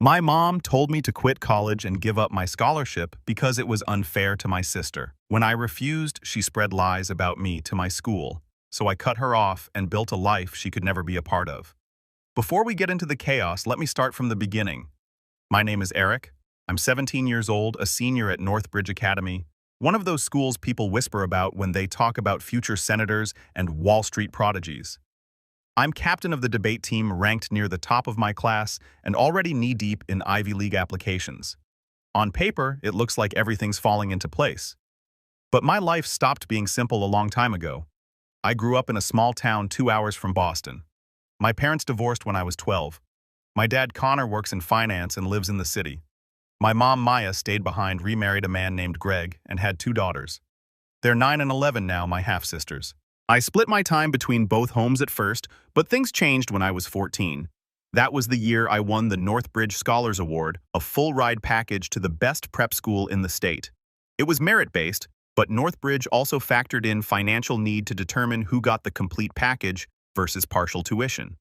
My mom told me to quit college and give up my scholarship because it was unfair to my sister. When I refused, she spread lies about me to my school, so I cut her off and built a life she could never be a part of. Before we get into the chaos, let me start from the beginning. My name is Eric. I'm 17 years old, a senior at Northbridge Academy, one of those schools people whisper about when they talk about future senators and Wall Street prodigies. I'm captain of the debate team, ranked near the top of my class and already knee-deep in Ivy League applications. On paper, it looks like everything's falling into place. But my life stopped being simple a long time ago. I grew up in a small town 2 hours from Boston. My parents divorced when I was 12. My dad Connor works in finance and lives in the city. My mom Maya stayed behind, remarried a man named Greg, and had 2 daughters. They're 9 and 11 now, my half-sisters. I split my time between both homes at first, but things changed when I was 14. That was the year I won the Northbridge Scholars Award, a full-ride package to the best prep school in the state. It was merit-based, but Northbridge also factored in financial need to determine who got the complete package versus partial tuition.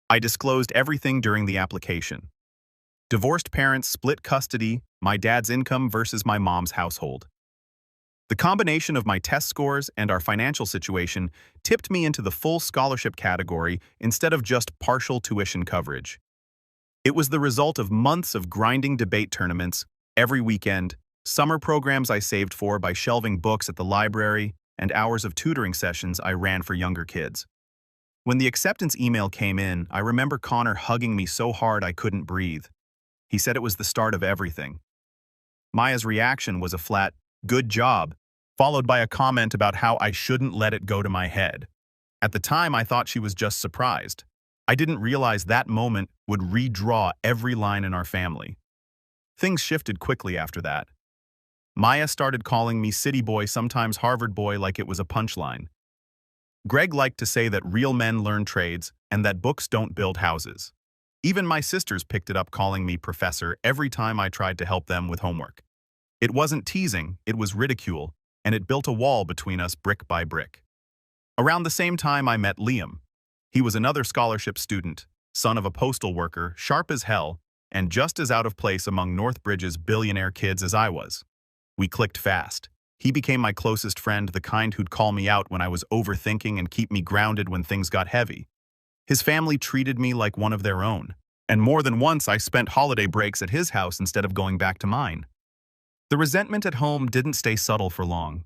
I disclosed everything during the application. Divorced parents, split custody, my dad's income versus my mom's household. The combination of my test scores and our financial situation tipped me into the full scholarship category instead of just partial tuition coverage. It was the result of months of grinding debate tournaments every weekend, summer programs I saved for by shelving books at the library, and hours of tutoring sessions I ran for younger kids. When the acceptance email came in, I remember Connor hugging me so hard I couldn't breathe. He said it was the start of everything. Maya's reaction was a flat, "Good job," followed by a comment about how I shouldn't let it go to my head. At the time, I thought she was just surprised. I didn't realize that moment would redraw every line in our family. Things shifted quickly after that. Maya started calling me city boy, sometimes Harvard boy, like it was a punchline. Greg liked to say that real men learn trades and that books don't build houses. Even my sisters picked it up, calling me professor every time I tried to help them with homework. It wasn't teasing, it was ridicule, and it built a wall between us brick by brick. Around the same time, I met Liam. He was another scholarship student, son of a postal worker, sharp as hell, and just as out of place among Northbridge's billionaire kids as I was. We clicked fast. He became my closest friend, the kind who'd call me out when I was overthinking and keep me grounded when things got heavy. His family treated me like one of their own, and more than once I spent holiday breaks at his house instead of going back to mine. The resentment at home didn't stay subtle for long.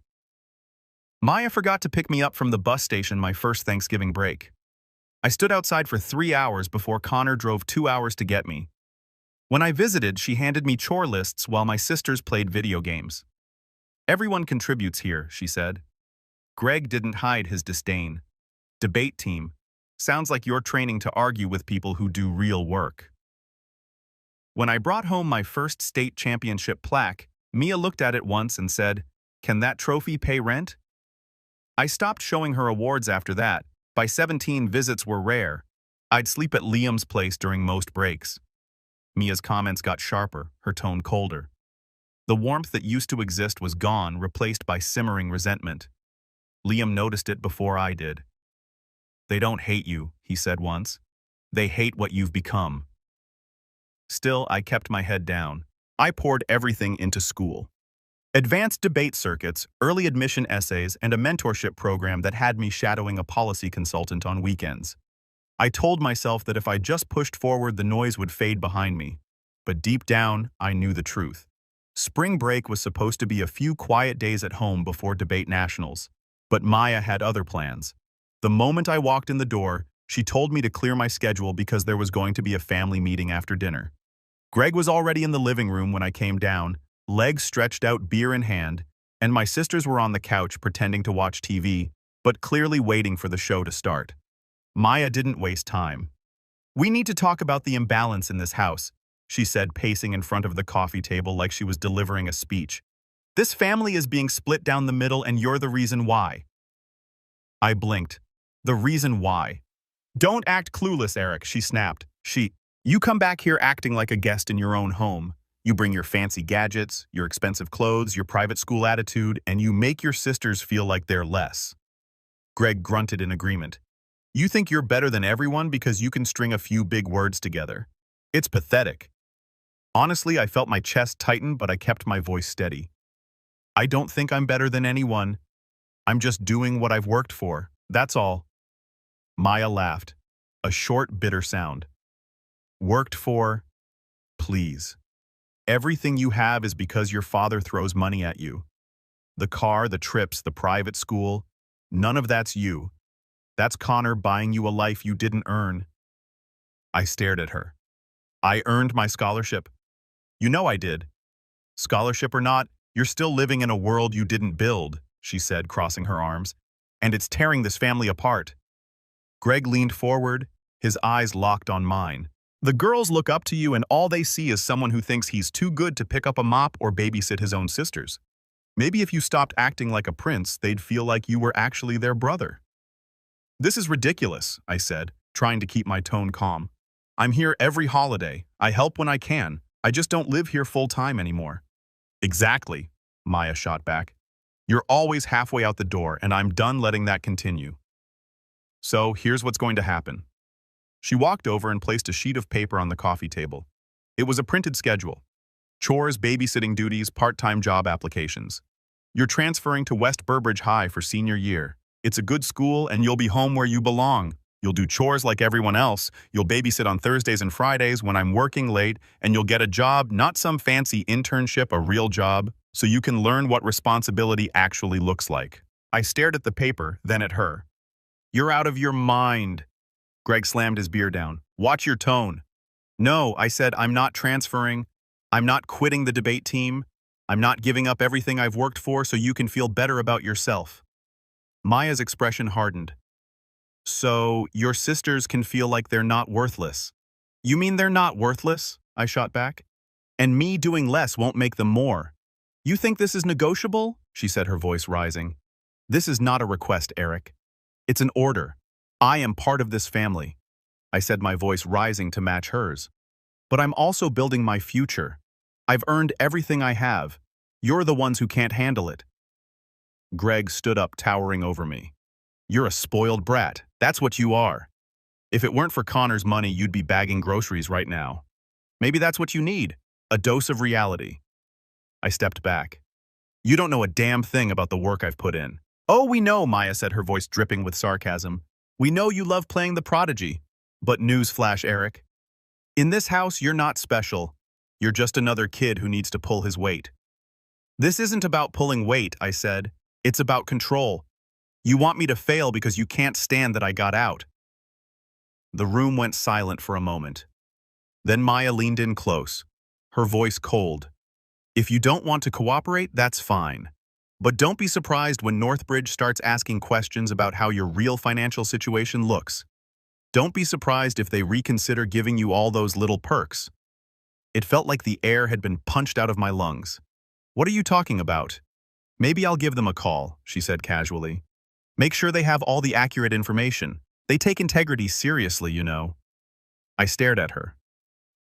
Maya forgot to pick me up from the bus station my first Thanksgiving break. I stood outside for 3 hours before Connor drove 2 hours to get me. When I visited, she handed me chore lists while my sisters played video games. "Everyone contributes here," she said. Greg didn't hide his disdain. "Debate team. Sounds like you're training to argue with people who do real work." When I brought home my first state championship plaque, Mia looked at it once and said, "Can that trophy pay rent?" I stopped showing her awards after that. By 17, visits were rare. I'd sleep at Liam's place during most breaks. Mia's comments got sharper, her tone colder. The warmth that used to exist was gone, replaced by simmering resentment. Liam noticed it before I did. "They don't hate you," he said once. "They hate what you've become." Still, I kept my head down. I poured everything into school. Advanced debate circuits, early admission essays, and a mentorship program that had me shadowing a policy consultant on weekends. I told myself that if I just pushed forward, the noise would fade behind me. But deep down, I knew the truth. Spring break was supposed to be a few quiet days at home before debate nationals. But Maya had other plans. The moment I walked in the door, she told me to clear my schedule because there was going to be a family meeting after dinner. Greg was already in the living room when I came down, legs stretched out, beer in hand, and my sisters were on the couch pretending to watch TV, but clearly waiting for the show to start. Maya didn't waste time. "We need to talk about the imbalance in this house," she said, pacing in front of the coffee table like she was delivering a speech. "This family is being split down the middle, and you're the reason why." I blinked. The reason why? "Don't act clueless, Eric," she snapped. You come back here acting like a guest in your own home. You bring your fancy gadgets, your expensive clothes, your private school attitude, and you make your sisters feel like they're less." Greg grunted in agreement. "You think you're better than everyone because you can string a few big words together. It's pathetic. Honestly, I felt my chest tighten, but I kept my voice steady. I don't think I'm better than anyone. I'm just doing what I've worked for. That's all. Maya laughed. A short, bitter sound. Worked for? Please. Everything you have is because your father throws money at you. The car, the trips, the private school, none of that's you. That's Connor buying you a life you didn't earn. I stared at her. I earned my scholarship. You know I did. Scholarship or not, you're still living in a world you didn't build, she said, crossing her arms, and it's tearing this family apart. Greg leaned forward, his eyes locked on mine. The girls look up to you and all they see is someone who thinks he's too good to pick up a mop or babysit his own sisters. Maybe if you stopped acting like a prince, they'd feel like you were actually their brother. This is ridiculous, I said, trying to keep my tone calm. I'm here every holiday. I help when I can. I just don't live here full-time anymore. Exactly, Maya shot back. You're always halfway out the door, and I'm done letting that continue. So here's what's going to happen. She walked over and placed a sheet of paper on the coffee table. It was a printed schedule. Chores, babysitting duties, part-time job applications. You're transferring to West Burbridge High for senior year. It's a good school and you'll be home where you belong. You'll do chores like everyone else. You'll babysit on Thursdays and Fridays when I'm working late, and you'll get a job, not some fancy internship, a real job, so you can learn what responsibility actually looks like. I stared at the paper, then at her. You're out of your mind. Greg slammed his beer down. Watch your tone. No, I said, I'm not transferring. I'm not quitting the debate team. I'm not giving up everything I've worked for so you can feel better about yourself. Maya's expression hardened. So, your sisters can feel like they're not worthless. You mean they're not worthless? I shot back. And me doing less won't make them more. You think this is negotiable? She said, her voice rising. This is not a request, Eric. It's an order. I am part of this family. I said, my voice rising to match hers. But I'm also building my future. I've earned everything I have. You're the ones who can't handle it. Greg stood up, towering over me. You're a spoiled brat. That's what you are. If it weren't for Connor's money, you'd be bagging groceries right now. Maybe that's what you need, a dose of reality. I stepped back. You don't know a damn thing about the work I've put in. Oh, we know, Maya said, her voice dripping with sarcasm. We know you love playing the prodigy. But newsflash, Eric. In this house, you're not special. You're just another kid who needs to pull his weight. This isn't about pulling weight, I said. It's about control. You want me to fail because you can't stand that I got out. The room went silent for a moment. Then Maya leaned in close, her voice cold. If you don't want to cooperate, that's fine. But don't be surprised when Northbridge starts asking questions about how your real financial situation looks. Don't be surprised if they reconsider giving you all those little perks. It felt like the air had been punched out of my lungs. What are you talking about? Maybe I'll give them a call, she said casually. Make sure they have all the accurate information. They take integrity seriously, you know. I stared at her.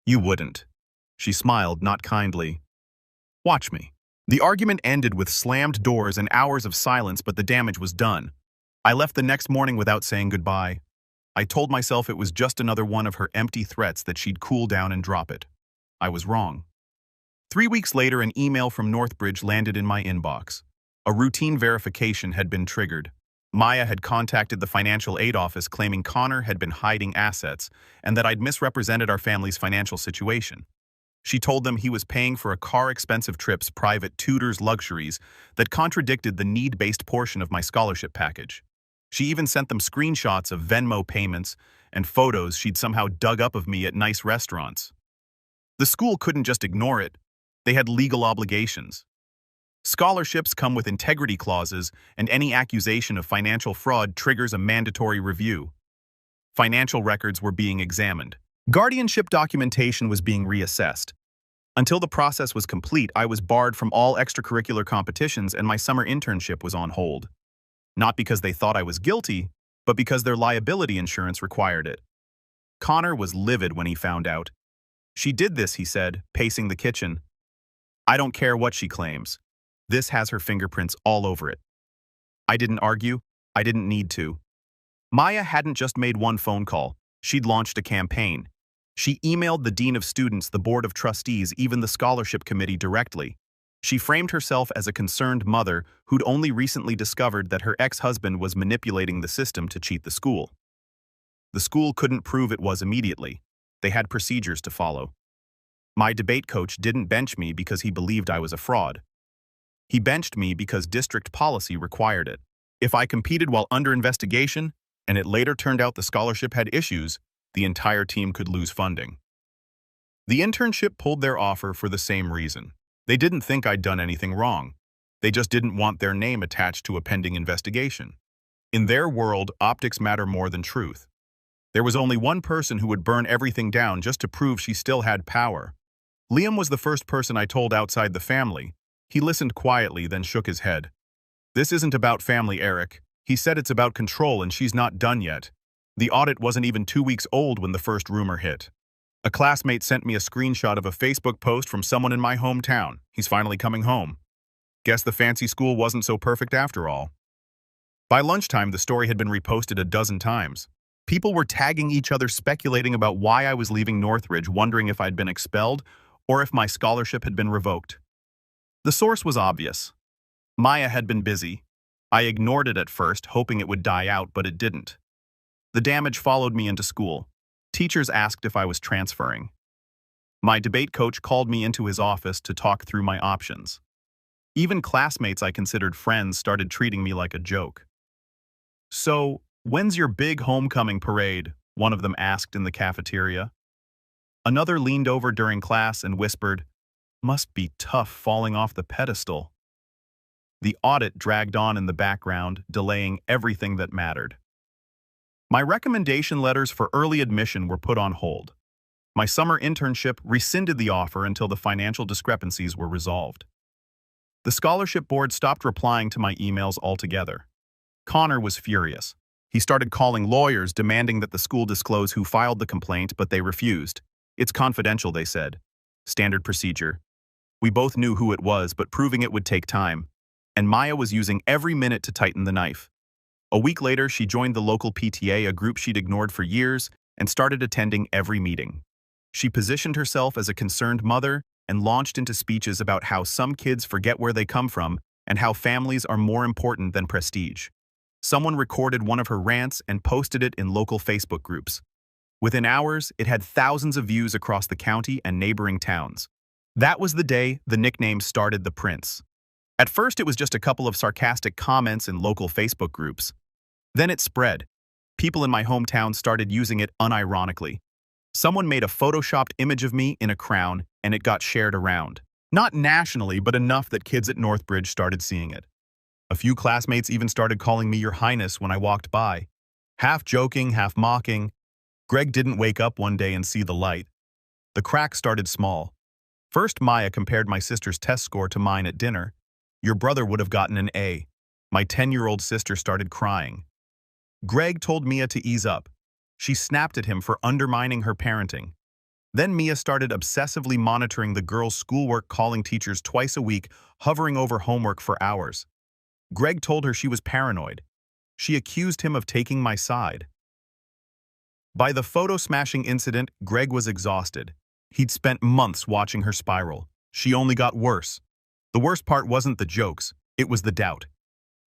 You wouldn't. She smiled, not kindly. Watch me. The argument ended with slammed doors and hours of silence, but the damage was done. I left the next morning without saying goodbye. I told myself it was just another one of her empty threats that she'd cool down and drop it. I was wrong. 3 weeks later, an email from Northbridge landed in my inbox. A routine verification had been triggered. Maya had contacted the financial aid office claiming Connor had been hiding assets and that I'd misrepresented our family's financial situation. She told them he was paying for a car, expensive trips, private tutors, luxuries that contradicted the need-based portion of my scholarship package. She even sent them screenshots of Venmo payments and photos she'd somehow dug up of me at nice restaurants. The school couldn't just ignore it. They had legal obligations. Scholarships come with integrity clauses, and any accusation of financial fraud triggers a mandatory review. Financial records were being examined. Guardianship documentation was being reassessed. Until the process was complete, I was barred from all extracurricular competitions and my summer internship was on hold. Not because they thought I was guilty, but because their liability insurance required it. Connor was livid when he found out. She did this, he said, pacing the kitchen. I don't care what she claims. This has her fingerprints all over it. I didn't argue. I didn't need to. Maya hadn't just made one phone call. She'd launched a campaign. She emailed the dean of students, the board of trustees, even the scholarship committee directly. She framed herself as a concerned mother who'd only recently discovered that her ex-husband was manipulating the system to cheat the school. The school couldn't prove it was immediately. They had procedures to follow. My debate coach didn't bench me because he believed I was a fraud. He benched me because district policy required it. If I competed while under investigation, and it later turned out the scholarship had issues, the entire team could lose funding. The internship pulled their offer for the same reason. They didn't think I'd done anything wrong. They just didn't want their name attached to a pending investigation. In their world, optics matter more than truth. There was only one person who would burn everything down just to prove she still had power. Liam was the first person I told outside the family. He listened quietly, then shook his head. "This isn't about family, Eric. He said it's about control, and she's not done yet. The audit wasn't even 2 weeks old when the first rumor hit. A classmate sent me a screenshot of a Facebook post from someone in my hometown. He's finally coming home. Guess the fancy school wasn't so perfect after all." By lunchtime, the story had been reposted a dozen times. People were tagging each other, speculating about why I was leaving Northridge, wondering if I'd been expelled or if my scholarship had been revoked. The source was obvious. Maya had been busy. I ignored it at first, hoping it would die out, but it didn't. The damage followed me into school. Teachers asked if I was transferring. My debate coach called me into his office to talk through my options. Even classmates I considered friends started treating me like a joke. "So, when's your big homecoming parade?" one of them asked in the cafeteria. Another leaned over during class and whispered, "Must be tough falling off the pedestal." The audit dragged on in the background, delaying everything that mattered. My recommendation letters for early admission were put on hold. My summer internship rescinded the offer until the financial discrepancies were resolved. The scholarship board stopped replying to my emails altogether. Connor was furious. He started calling lawyers, demanding that the school disclose who filed the complaint, but they refused. "It's confidential," they said. Standard procedure. We both knew who it was, but proving it would take time. And Maya was using every minute to tighten the knife. A week later, she joined the local PTA, a group she'd ignored for years, and started attending every meeting. She positioned herself as a concerned mother and launched into speeches about how some kids forget where they come from and how families are more important than prestige. Someone recorded one of her rants and posted it in local Facebook groups. Within hours, it had thousands of views across the county and neighboring towns. That was the day the nickname started the Prince. At first, it was just a couple of sarcastic comments in local Facebook groups. Then it spread. People in my hometown started using it unironically. Someone made a photoshopped image of me in a crown, and it got shared around. Not nationally, but enough that kids at Northbridge started seeing it. A few classmates even started calling me Your Highness when I walked by. Half joking, half mocking. Greg didn't wake up one day and see the light. The crack started small. First, Maya compared my sister's test score to mine at dinner. "Your brother would have gotten an A." My 10-year-old sister started crying. Greg told Mia to ease up. She snapped at him for undermining her parenting. Then Mia started obsessively monitoring the girls' schoolwork, calling teachers twice a week, hovering over homework for hours. Greg told her she was paranoid. She accused him of taking my side. By the photo-smashing incident, Greg was exhausted. He'd spent months watching her spiral. She only got worse. The worst part wasn't the jokes, it was the doubt.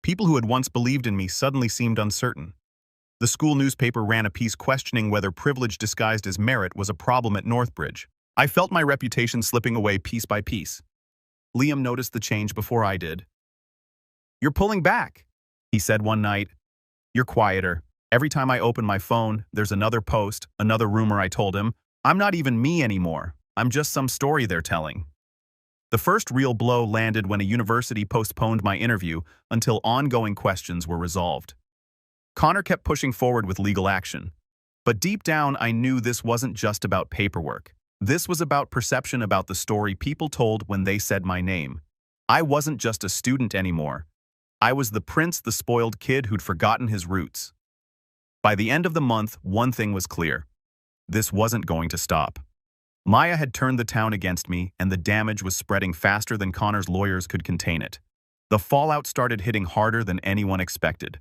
People who had once believed in me suddenly seemed uncertain. The school newspaper ran a piece questioning whether privilege disguised as merit was a problem at Northbridge. I felt my reputation slipping away piece by piece. Liam noticed the change before I did. "You're pulling back," he said one night. "You're quieter. Every time I open my phone, there's another post, another rumor," I told him. "I'm not even me anymore. I'm just some story they're telling." The first real blow landed when a university postponed my interview until ongoing questions were resolved. Connor kept pushing forward with legal action. But deep down, I knew this wasn't just about paperwork. This was about perception, about the story people told when they said my name. I wasn't just a student anymore. I was the prince, the spoiled kid who'd forgotten his roots. By the end of the month, one thing was clear. This wasn't going to stop. Maya had turned the town against me, and the damage was spreading faster than Connor's lawyers could contain it. The fallout started hitting harder than anyone expected.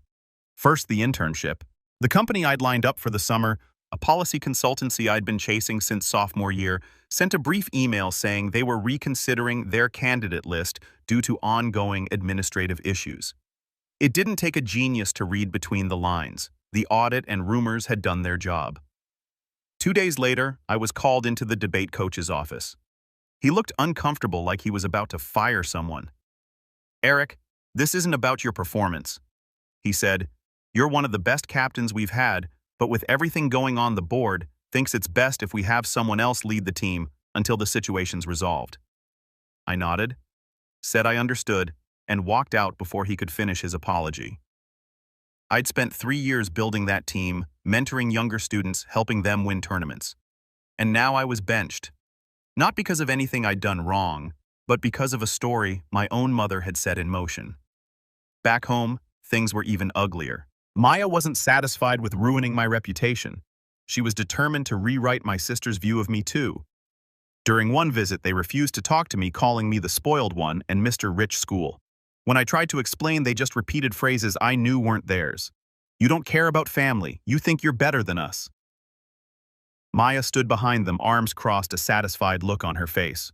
First, the internship. The company I'd lined up for the summer A policy consultancy I'd been chasing since sophomore year sent a brief email saying they were reconsidering their candidate list due to ongoing administrative issues. It didn't take a genius to read between the lines. The audit and rumors had done their job. 2 days later, I was called into the debate coach's office. He looked uncomfortable, like he was about to fire someone. "Eric, this isn't about your performance," he said. "You're one of the best captains we've had, but with everything going on the board, thinks it's best if we have someone else lead the team until the situation's resolved." I nodded, said I understood, and walked out before he could finish his apology. I'd spent 3 years building that team, mentoring younger students, helping them win tournaments. And now I was benched. Not because of anything I'd done wrong, but because of a story my own mother had set in motion. Back home, things were even uglier. Maya wasn't satisfied with ruining my reputation. She was determined to rewrite my sister's view of me too. During one visit, they refused to talk to me, calling me the spoiled one and Mr. Rich School. When I tried to explain, they just repeated phrases I knew weren't theirs. "You don't care about family. You think you're better than us." Maya stood behind them, arms crossed, a satisfied look on her face.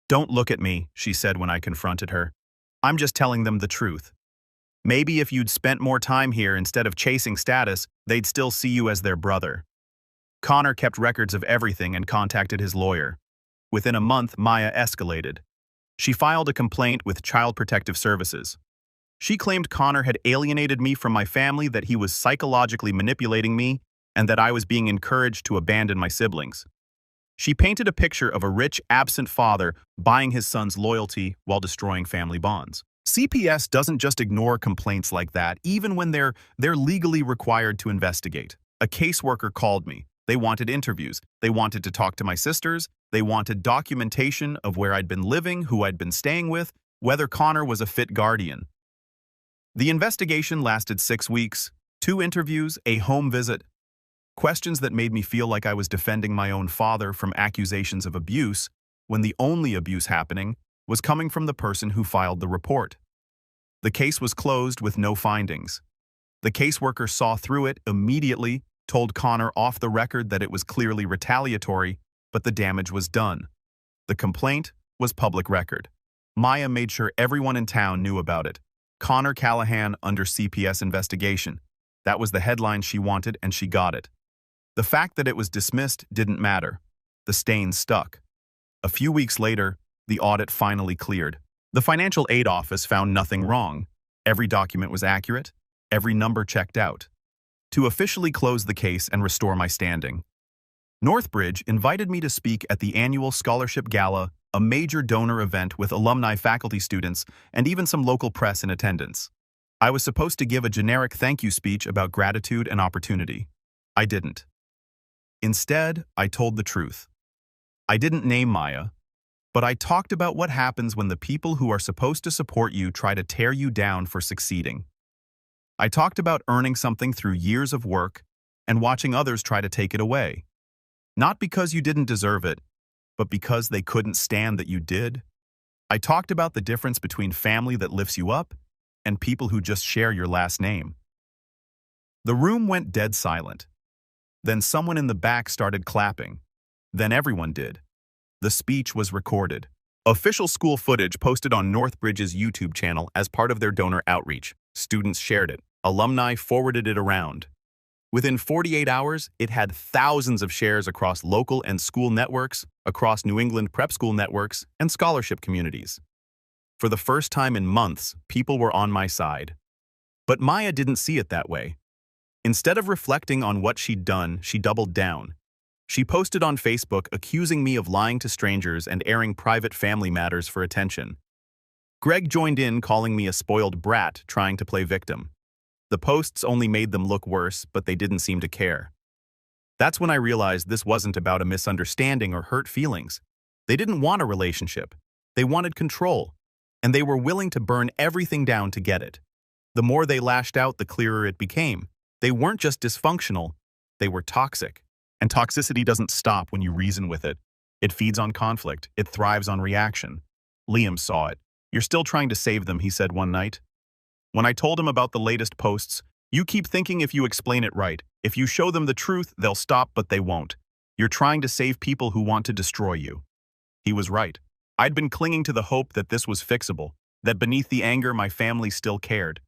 "Don't look at me," she said when I confronted her. "I'm just telling them the truth. Maybe if you'd spent more time here instead of chasing status, they'd still see you as their brother." Connor kept records of everything and contacted his lawyer. Within a month, Maya escalated. She filed a complaint with Child Protective Services. She claimed Connor had alienated me from my family, that he was psychologically manipulating me, and that I was being encouraged to abandon my siblings. She painted a picture of a rich, absent father buying his son's loyalty while destroying family bonds. CPS doesn't just ignore complaints like that, even when they're legally required to investigate. A caseworker called me. They wanted interviews. They wanted to talk to my sisters. They wanted documentation of where I'd been living, who I'd been staying with, whether Connor was a fit guardian. The investigation lasted 6 weeks, 2 interviews, a home visit. Questions that made me feel like I was defending my own father from accusations of abuse, when the only abuse happening was coming from the person who filed the report. The case was closed with no findings. The caseworker saw through it immediately, told Connor off the record that it was clearly retaliatory, but the damage was done. The complaint was public record. Maya made sure everyone in town knew about it. "Connor Callahan under CPS investigation." That was the headline she wanted, and she got it. The fact that it was dismissed didn't matter. The stain stuck. A few weeks later, the audit finally cleared. The financial aid office found nothing wrong. Every document was accurate. Every number checked out. To officially close the case and restore my standing, Northbridge invited me to speak at the annual Scholarship Gala, a major donor event with alumni, faculty, students, and even some local press in attendance. I was supposed to give a generic thank you speech about gratitude and opportunity. I didn't. Instead, I told the truth. I didn't name Maya, but I talked about what happens when the people who are supposed to support you try to tear you down for succeeding. I talked about earning something through years of work and watching others try to take it away. Not because you didn't deserve it, but because they couldn't stand that you did. I talked about the difference between family that lifts you up and people who just share your last name. The room went dead silent. Then someone in the back started clapping. Then everyone did. The speech was recorded. Official school footage posted on Northbridge's YouTube channel as part of their donor outreach. Students shared it. Alumni forwarded it around. Within 48 hours, it had thousands of shares across local and school networks, across New England prep school networks, and scholarship communities. For the first time in months, people were on my side. But Maya didn't see it that way. Instead of reflecting on what she'd done, she doubled down. She posted on Facebook accusing me of lying to strangers and airing private family matters for attention. Greg joined in, calling me a spoiled brat trying to play victim. The posts only made them look worse, but they didn't seem to care. That's when I realized this wasn't about a misunderstanding or hurt feelings. They didn't want a relationship. They wanted control, and they were willing to burn everything down to get it. The more they lashed out, the clearer it became. They weren't just dysfunctional, they were toxic. And toxicity doesn't stop when you reason with it. It feeds on conflict. It thrives on reaction. Liam saw it. "You're still trying to save them," he said one night. When I told him about the latest posts, "You keep thinking if you explain it right, If you show them the truth, they'll stop, but they won't. You're trying to save people who want to destroy you." He was right. I'd been clinging to the hope that this was fixable, that beneath the anger my family still cared.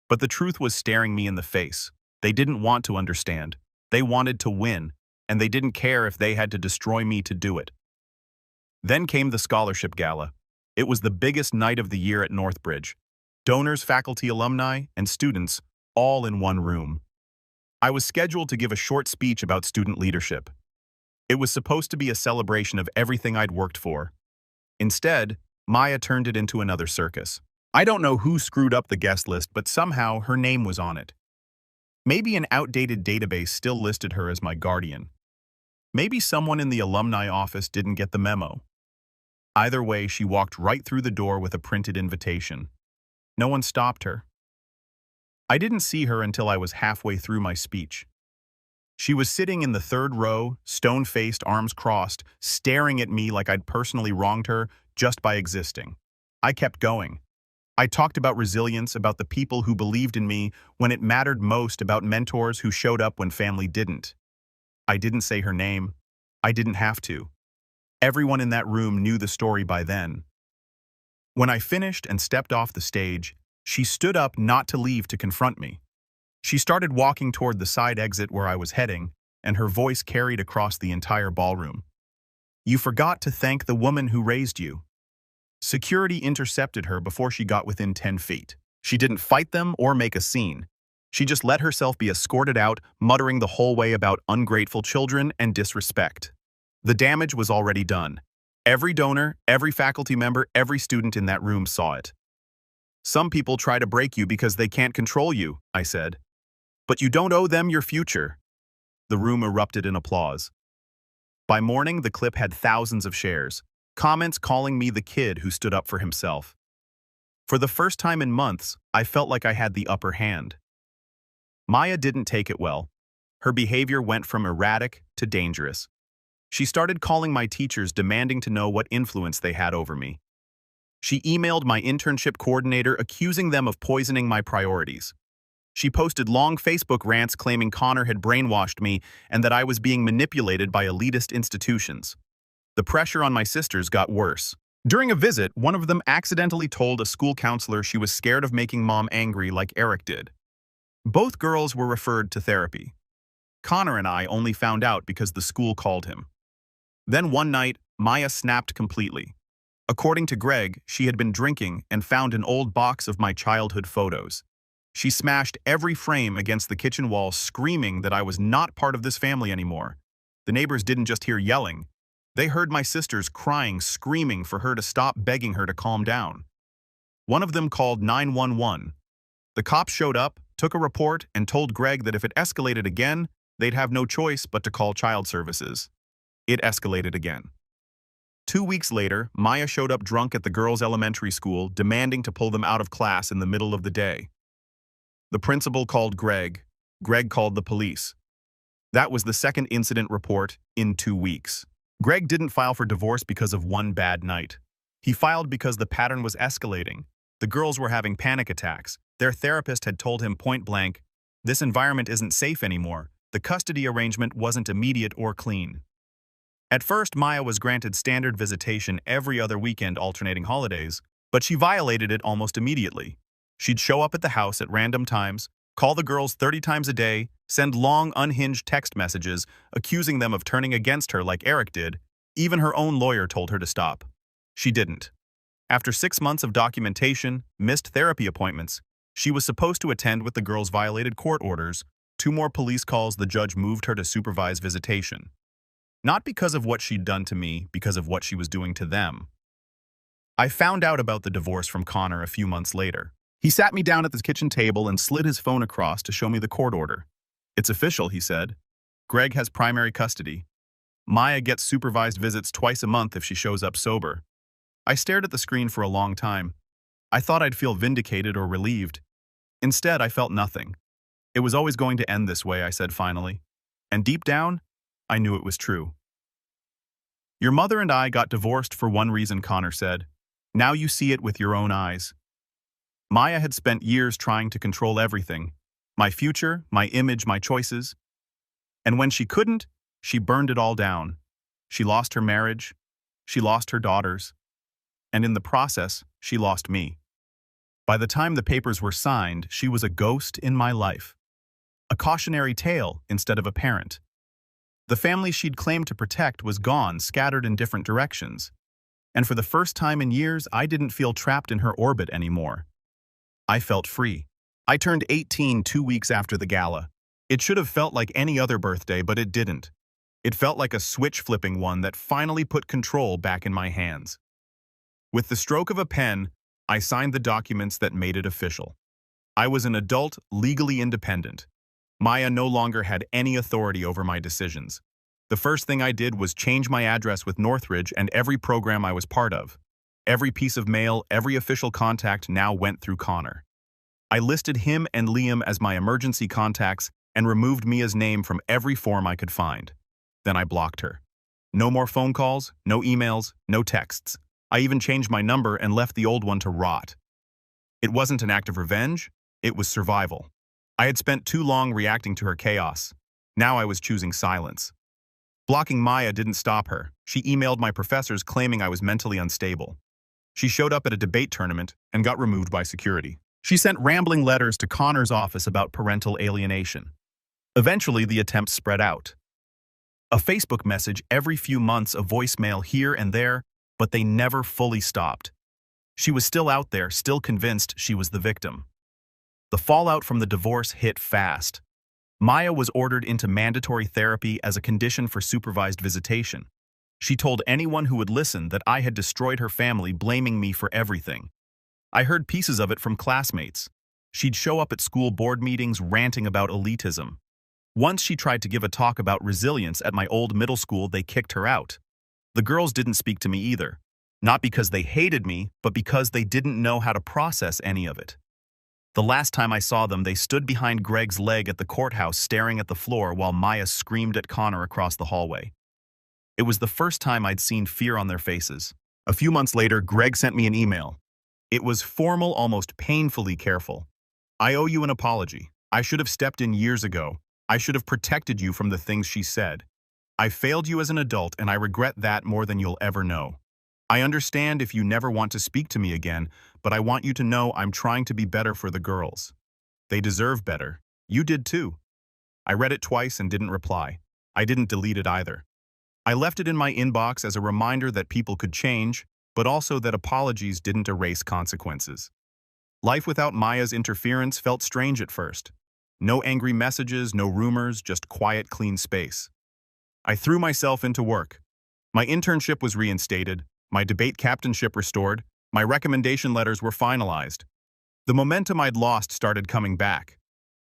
But the truth was staring me in the face. They didn't want to understand. They wanted to win, and they didn't care if they had to destroy me to do it. Then came the scholarship gala. It was the biggest night of the year at Northbridge. Donors, faculty, alumni, and students, all in one room. I was scheduled to give a short speech about student leadership. It was supposed to be a celebration of everything I'd worked for. Instead, Maya turned it into another circus. I don't know who screwed up the guest list, but somehow her name was on it. Maybe an outdated database still listed her as my guardian. Maybe someone in the alumni office didn't get the memo. Either way, she walked right through the door with a printed invitation. No one stopped her. I didn't see her until I was halfway through my speech. She was sitting in the third row, stone-faced, arms crossed, staring at me like I'd personally wronged her just by existing. I kept going. I talked about resilience, about the people who believed in me when it mattered most, about mentors who showed up when family didn't. I didn't say her name. I didn't have to. Everyone in that room knew the story by then. When I finished and stepped off the stage, she stood up not to leave to confront me. She started walking toward the side exit where I was heading, and her voice carried across the entire ballroom. "You forgot to thank the woman who raised you." Security intercepted her before she got within 10 feet. She didn't fight them or make a scene. She just let herself be escorted out, muttering the whole way about ungrateful children and disrespect. The damage was already done. Every donor, every faculty member, every student in that room saw it. "Some people try to break you because they can't control you," I said. "But you don't owe them your future." The room erupted in applause. By morning, the clip had thousands of shares, comments calling me the kid who stood up for himself. For the first time in months, I felt like I had the upper hand. Maya didn't take it well. Her behavior went from erratic to dangerous. She started calling my teachers, demanding to know what influence they had over me. She emailed my internship coordinator, accusing them of poisoning my priorities. She posted long Facebook rants claiming Connor had brainwashed me and that I was being manipulated by elitist institutions. The pressure on my sisters got worse. During a visit, one of them accidentally told a school counselor she was scared of making mom angry like Eric did. Both girls were referred to therapy. Connor and I only found out because the school called him. Then one night, Maya snapped completely. According to Greg, she had been drinking and found an old box of my childhood photos. She smashed every frame against the kitchen wall, screaming that I was not part of this family anymore. The neighbors didn't just hear yelling. They heard my sisters crying, screaming for her to stop, begging her to calm down. One of them called 911. The cops showed up, took a report, and told Greg that if it escalated again, they'd have no choice but to call child services. It escalated again. 2 weeks later, Maya showed up drunk at the girls' elementary school, demanding to pull them out of class in the middle of the day. The principal called Greg. Greg called the police. That was the second incident report in 2 weeks. Greg didn't file for divorce because of one bad night. He filed because the pattern was escalating. The girls were having panic attacks. Their therapist had told him point blank, "This environment isn't safe anymore." The custody arrangement wasn't immediate or clean. At first, Maya was granted standard visitation every other weekend, alternating holidays, but she violated it almost immediately. She'd show up at the house at random times, call the girls 30 times a day, send long, unhinged text messages, accusing them of turning against her like Eric did. Even her own lawyer told her to stop. She didn't. After 6 months of documentation, missed therapy appointments, she was supposed to attend with the girls violated court orders. 2 more police calls, the judge moved her to supervise visitation. Not because of what she'd done to me, because of what she was doing to them. I found out about the divorce from Connor a few months later. He sat me down at the kitchen table and slid his phone across to show me the court order. "It's official," he said. "Greg has primary custody. Maya gets supervised visits twice a month if she shows up sober." I stared at the screen for a long time. I thought I'd feel vindicated or relieved. Instead, I felt nothing. "It was always going to end this way," I said finally. And deep down, I knew it was true. "Your mother and I got divorced for one reason," Connor said. "Now you see it with your own eyes." Maya had spent years trying to control everything. My future, my image, my choices. And when she couldn't, she burned it all down. She lost her marriage, she lost her daughters, and in the process, she lost me. By the time the papers were signed, she was a ghost in my life. A cautionary tale instead of a parent. The family she'd claimed to protect was gone, scattered in different directions. And for the first time in years, I didn't feel trapped in her orbit anymore. I felt free. I turned 18 2 weeks after the gala. It should have felt like any other birthday, but it didn't. It felt like a switch-flipping one that finally put control back in my hands. With the stroke of a pen, I signed the documents that made it official. I was an adult, legally independent. Maya no longer had any authority over my decisions. The first thing I did was change my address with Northridge and every program I was part of. Every piece of mail, every official contact now went through Connor. I listed him and Liam as my emergency contacts and removed Mia's name from every form I could find. Then I blocked her. No more phone calls, no emails, no texts. I even changed my number and left the old one to rot. It wasn't an act of revenge, it was survival. I had spent too long reacting to her chaos. Now I was choosing silence. Blocking Maya didn't stop her. She emailed my professors claiming I was mentally unstable. She showed up at a debate tournament and got removed by security. She sent rambling letters to Connor's office about parental alienation. Eventually, the attempt spread out. A Facebook message every few months, a voicemail here and there, but they never fully stopped. She was still out there, still convinced she was the victim. The fallout from the divorce hit fast. Maya was ordered into mandatory therapy as a condition for supervised visitation. She told anyone who would listen that I had destroyed her family, blaming me for everything. I heard pieces of it from classmates. She'd show up at school board meetings ranting about elitism. Once she tried to give a talk about resilience at my old middle school, they kicked her out. The girls didn't speak to me either. Not because they hated me, but because they didn't know how to process any of it. The last time I saw them, they stood behind Greg's leg at the courthouse staring at the floor while Maya screamed at Connor across the hallway. It was the first time I'd seen fear on their faces. A few months later, Greg sent me an email. It was formal, almost painfully careful. I owe you an apology. I should have stepped in years ago. I should have protected you from the things she said. I failed you as an adult, and I regret that more than you'll ever know. I understand if you never want to speak to me again, but I want you to know I'm trying to be better for the girls. They deserve better. You did too. I read it twice and didn't reply. I didn't delete it either. I left it in my inbox as a reminder that people could change, but also that apologies didn't erase consequences. Life without Maya's interference felt strange at first. No angry messages, no rumors, just quiet, clean space. I threw myself into work. My internship was reinstated, my debate captainship restored, my recommendation letters were finalized. The momentum I'd lost started coming back.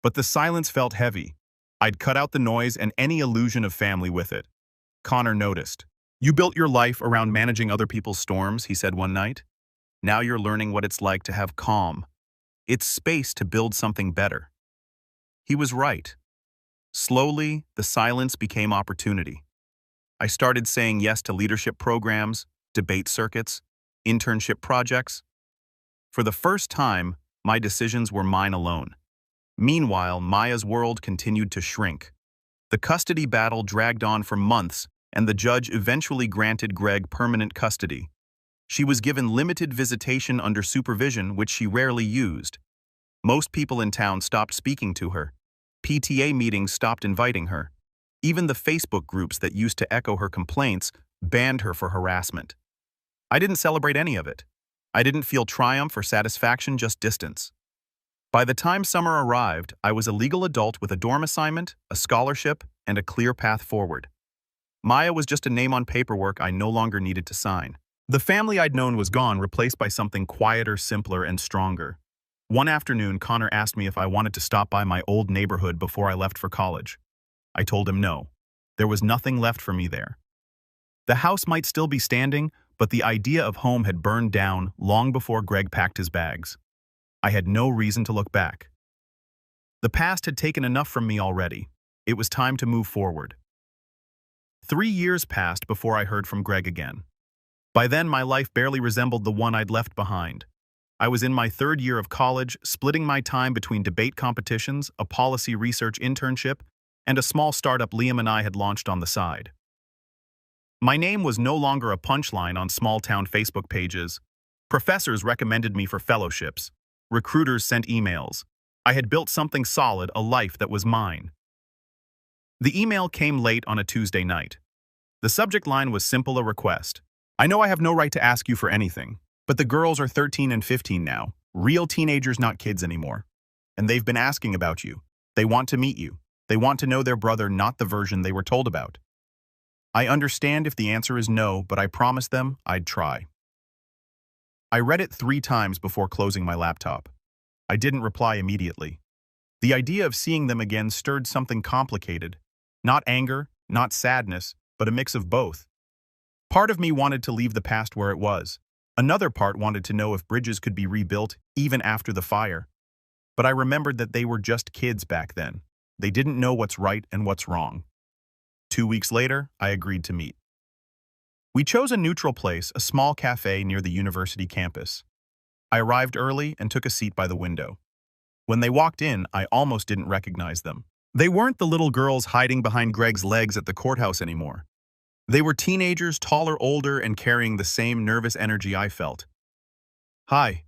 But the silence felt heavy. I'd cut out the noise and any illusion of family with it. Connor noticed. "You built your life around managing other people's storms," he said one night. "Now you're learning what it's like to have calm. It's space to build something better." He was right. Slowly, the silence became opportunity. I started saying yes to leadership programs, debate circuits, internship projects. For the first time, my decisions were mine alone. Meanwhile, Maya's world continued to shrink. The custody battle dragged on for months, and the judge eventually granted Greg permanent custody. She was given limited visitation under supervision, which she rarely used. Most people in town stopped speaking to her. PTA meetings stopped inviting her. Even the Facebook groups that used to echo her complaints banned her for harassment. I didn't celebrate any of it. I didn't feel triumph or satisfaction, just distance. By the time summer arrived, I was a legal adult with a dorm assignment, a scholarship, and a clear path forward. Maya was just a name on paperwork I no longer needed to sign. The family I'd known was gone, replaced by something quieter, simpler, and stronger. One afternoon, Connor asked me if I wanted to stop by my old neighborhood before I left for college. I told him no. There was nothing left for me there. The house might still be standing, but the idea of home had burned down long before Greg packed his bags. I had no reason to look back. The past had taken enough from me already. It was time to move forward. 3 years passed before I heard from Greg again. By then, my life barely resembled the one I'd left behind. I was in my 3rd year of college, splitting my time between debate competitions, a policy research internship, and a small startup Liam and I had launched on the side. My name was no longer a punchline on small-town Facebook pages. Professors recommended me for fellowships. Recruiters sent emails. I had built something solid, a life that was mine. The email came late on a Tuesday night. The subject line was simple, a request. I know I have no right to ask you for anything, but the girls are 13 and 15 now, real teenagers, not kids anymore. And they've been asking about you. They want to meet you. They want to know their brother, not the version they were told about. I understand if the answer is no, but I promised them I'd try. I read it 3 times before closing my laptop. I didn't reply immediately. The idea of seeing them again stirred something complicated. Not anger, not sadness, but a mix of both. Part of me wanted to leave the past where it was. Another part wanted to know if bridges could be rebuilt even after the fire. But I remembered that they were just kids back then. They didn't know what's right and what's wrong. 2 weeks later, I agreed to meet. We chose a neutral place, a small cafe near the university campus. I arrived early and took a seat by the window. When they walked in, I almost didn't recognize them. They weren't the little girls hiding behind Greg's legs at the courthouse anymore. They were teenagers, taller, older, and carrying the same nervous energy I felt. "Hi,"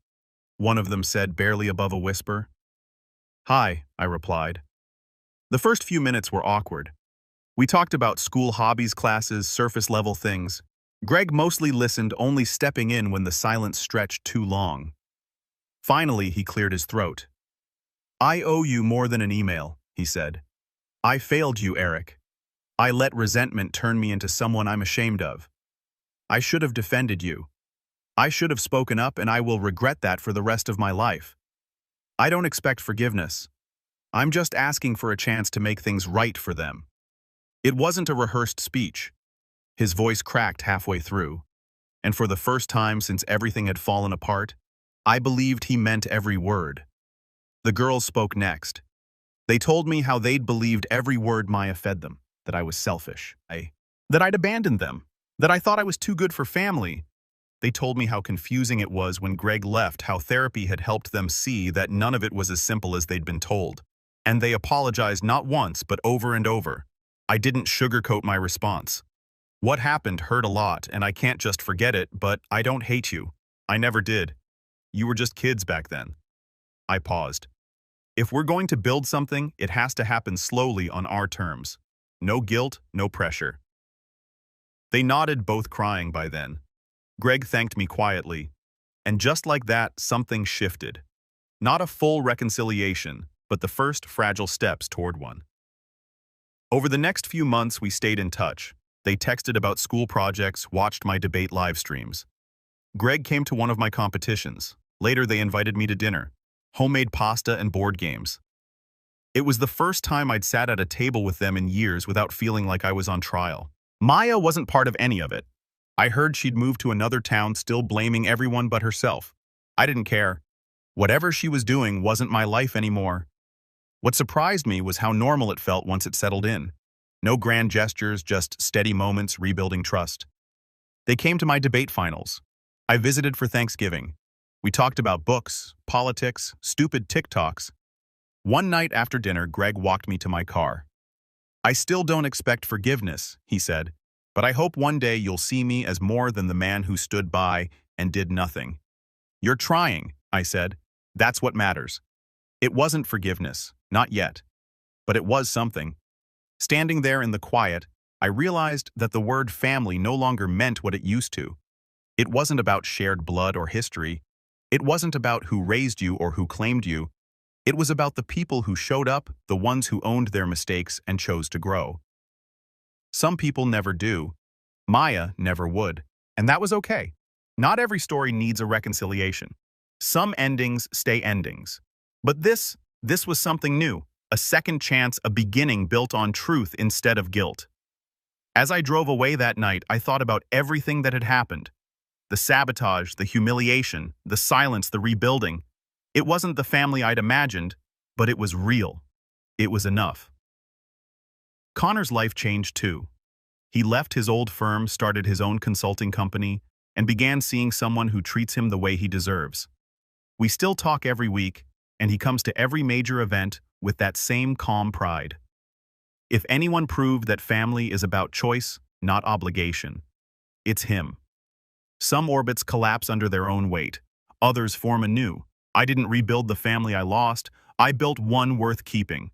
one of them said, barely above a whisper. "Hi," I replied. The first few minutes were awkward. We talked about school hobbies, classes, surface-level things. Greg mostly listened, only stepping in when the silence stretched too long. Finally, he cleared his throat. "I owe you more than an email," he said. "I failed you, Eric. I let resentment turn me into someone I'm ashamed of. I should have defended you. I should have spoken up, and I will regret that for the rest of my life. I don't expect forgiveness. I'm just asking for a chance to make things right for them." It wasn't a rehearsed speech. His voice cracked halfway through, and for the first time since everything had fallen apart, I believed he meant every word. The girls spoke next. They told me how they'd believed every word Maya fed them, that I was selfish, that I'd abandoned them, that I thought I was too good for family. They told me how confusing it was when Greg left, how therapy had helped them see that none of it was as simple as they'd been told. And they apologized not once, but over and over. I didn't sugarcoat my response. What happened hurt a lot, and I can't just forget it, but I don't hate you. I never did. You were just kids back then. I paused. If we're going to build something, it has to happen slowly on our terms. No guilt, no pressure. They nodded, both crying by then. Greg thanked me quietly. And just like that, something shifted. Not a full reconciliation, but the first fragile steps toward one. Over the next few months, we stayed in touch. They texted about school projects, watched my debate live streams. Greg came to one of my competitions. Later, they invited me to dinner, homemade pasta and board games. It was the first time I'd sat at a table with them in years without feeling like I was on trial. Maya wasn't part of any of it. I heard she'd moved to another town, still blaming everyone but herself. I didn't care. Whatever she was doing wasn't my life anymore. What surprised me was how normal it felt once it settled in. No grand gestures, just steady moments rebuilding trust. They came to my debate finals. I visited for Thanksgiving. We talked about books, politics, stupid TikToks. One night after dinner, Greg walked me to my car. "I still don't expect forgiveness," he said, "but I hope one day you'll see me as more than the man who stood by and did nothing." "You're trying," I said. "That's what matters." It wasn't forgiveness, not yet. But it was something. Standing there in the quiet, I realized that the word family no longer meant what it used to. It wasn't about shared blood or history. It wasn't about who raised you or who claimed you. It was about the people who showed up, the ones who owned their mistakes and chose to grow. Some people never do. Maya never would. And that was okay. Not every story needs a reconciliation. Some endings stay endings. But this was something new. A second chance, a beginning built on truth instead of guilt. As I drove away that night, I thought about everything that had happened. The sabotage, the humiliation, the silence, the rebuilding. It wasn't the family I'd imagined, but it was real. It was enough. Connor's life changed too. He left his old firm, started his own consulting company, and began seeing someone who treats him the way he deserves. We still talk every week, and he comes to every major event with that same calm pride. If anyone proved that family is about choice, not obligation, it's him. Some orbits collapse under their own weight. Others form anew. I didn't rebuild the family I lost. I built one worth keeping.